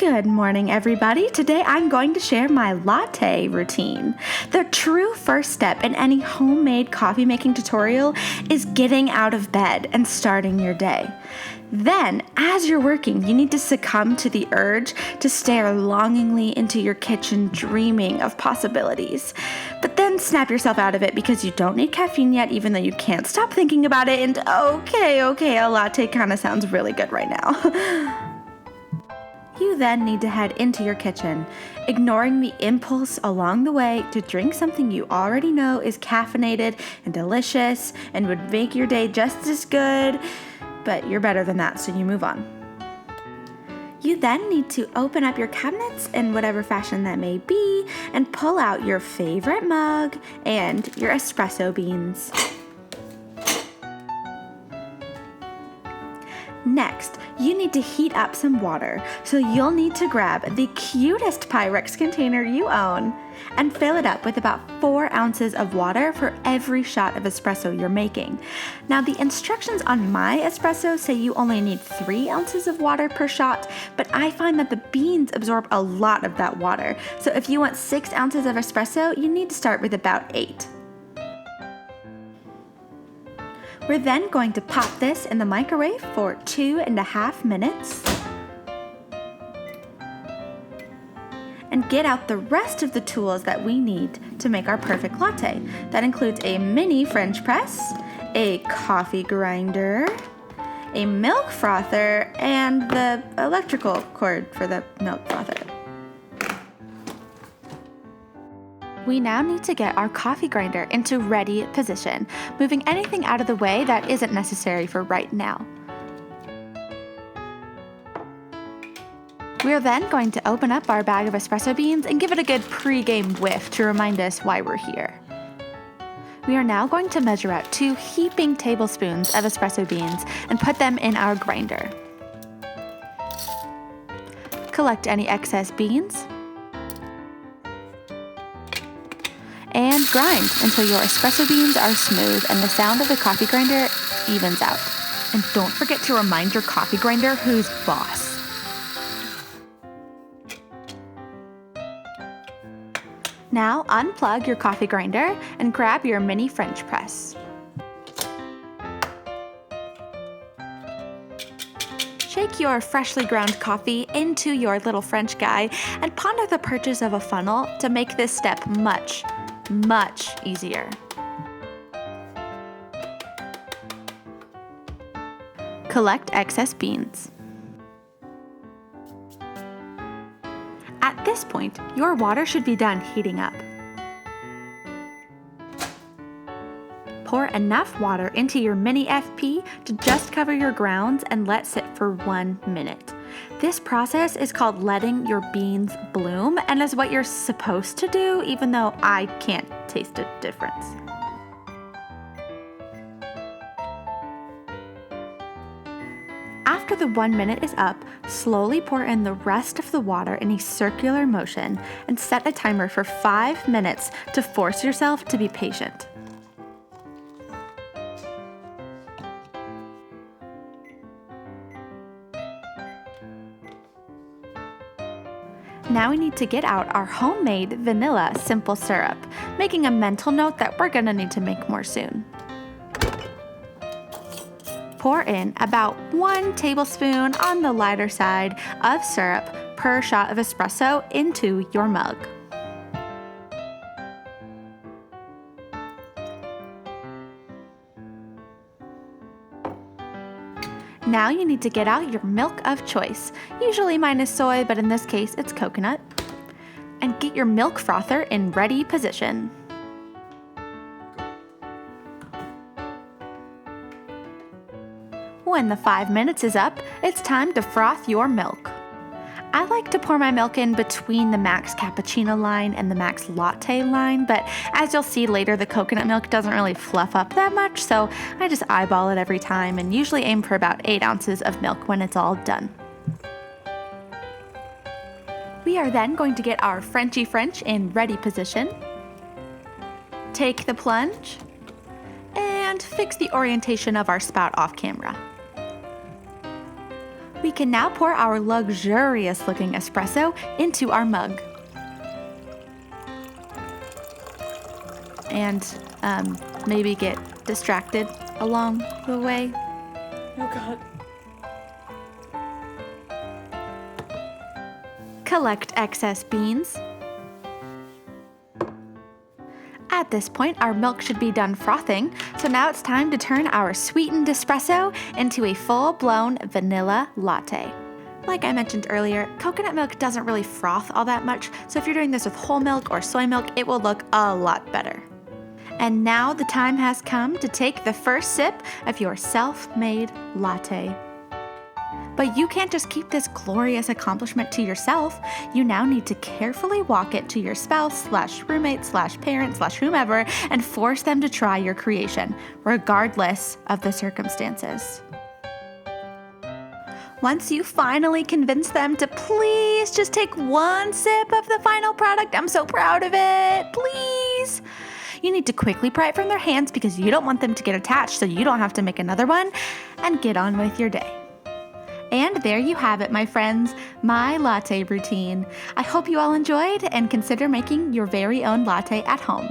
Good morning, everybody. Today I'm going to share my latte routine. The true first step in any homemade coffee making tutorial is getting out of bed and starting your day. Then, as you're working, you need to succumb to the urge to stare longingly into your kitchen, dreaming of possibilities. But then snap yourself out of it because you don't need caffeine yet, even though you can't stop thinking about it. And okay, a latte kind of sounds really good right now. You then need to head into your kitchen, ignoring the impulse along the way to drink something you already know is caffeinated and delicious and would make your day just as good, but you're better than that, so you move on. You then need to open up your cabinets in whatever fashion that may be and pull out your favorite mug and your espresso beans. Next, you need to heat up some water, so you'll need to grab the cutest Pyrex container you own and fill it up with about 4 ounces of water for every shot of espresso you're making. Now, the instructions on my espresso say you only need 3 ounces of water per shot, but I find that the beans absorb a lot of that water. So if you want 6 ounces of espresso, you need to start with about 8. We're then going to pop this in the microwave for 2.5 minutes and get out the rest of the tools that we need to make our perfect latte. That includes a mini French press, a coffee grinder, a milk frother, and the electrical cord for the milk frother. We now need to get our coffee grinder into ready position, moving anything out of the way that isn't necessary for right now. We are then going to open up our bag of espresso beans and give it a good pre-game whiff to remind us why we're here. We are now going to measure out 2 heaping tablespoons of espresso beans and put them in our grinder. Collect any excess beans and grind until your espresso beans are smooth and the sound of the coffee grinder evens out. And don't forget to remind your coffee grinder who's boss. Now unplug your coffee grinder and grab your mini French press. Shake your freshly ground coffee into your little French guy and ponder the purchase of a funnel to make this step much easier. Collect excess beans. At this point, your water should be done heating up. Pour enough water into your mini FP to just cover your grounds and let sit for 1 minute. This process is called letting your beans bloom and is what you're supposed to do, even though I can't taste a difference. After the 1 minute is up, slowly pour in the rest of the water in a circular motion and set a timer for 5 minutes to force yourself to be patient. Now we need to get out our homemade vanilla simple syrup, making a mental note that we're gonna need to make more soon. Pour in about 1 tablespoon on the lighter side of syrup per shot of espresso into your mug. Now you need to get out your milk of choice. Usually mine is soy, but in this case it's coconut. And get your milk frother in ready position. When the 5 minutes is up, it's time to froth your milk. I like to pour my milk in between the Max Cappuccino line and the Max Latte line, but as you'll see later, the coconut milk doesn't really fluff up that much, so I just eyeball it every time and usually aim for about 8 ounces of milk when it's all done. We are then going to get our Frenchy French in ready position. Take the plunge and fix the orientation of our spout off camera. We We can now pour our luxurious looking espresso into our mug. And maybe get distracted along the way. Oh God. Collect excess beans. At this point, our milk should be done frothing, so now it's time to turn our sweetened espresso into a full-blown vanilla latte. Like I mentioned earlier, coconut milk doesn't really froth all that much, so if you're doing this with whole milk or soy milk, it will look a lot better. And now the time has come to take the first sip of your self-made latte. But you can't just keep this glorious accomplishment to yourself. You now need to carefully walk it to your spouse/roommate/parent/whomever and force them to try your creation, regardless of the circumstances. Once you finally convince them to please just take one sip of the final product, I'm so proud of it, please. You need to quickly pry it from their hands because you don't want them to get attached so you don't have to make another one, and get on with your day. And there you have it, my friends, my latte routine. I hope you all enjoyed and consider making your very own latte at home.